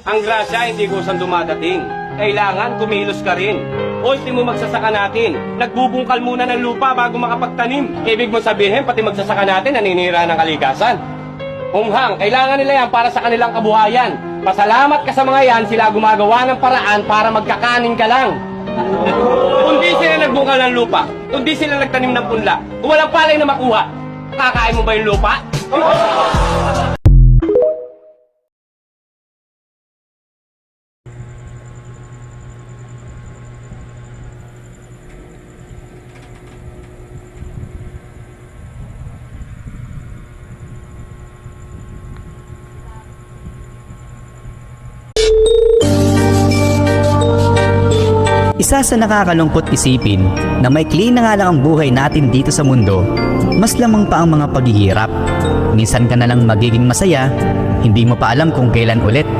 Ang grasya hindi kusang dumadating. Kailangan kumilos ka rin. Ultimo magsasaka natin. Nagbubungkal muna ng lupa bago makapagtanim. Ibig mo sabihin, pati magsasaka natin naninira ng kalikasan. Umhang, kailangan nila yan para sa kanilang kabuhayan. Pasalamat ka sa mga yan, sila gumagawa ng paraan para magkakanin ka lang. Kung di sila nagbungkal ng lupa, kung di sila nagtanim ng punla, kung walang palay na makuha, kakain mo ba yung lupa? Isa sa nakakalungkot isipin na maikli na nga lang ang buhay natin dito sa mundo, mas lamang pa ang mga paghihirap. Minsan ka na lang magiging masaya, hindi mo pa alam kung kailan ulit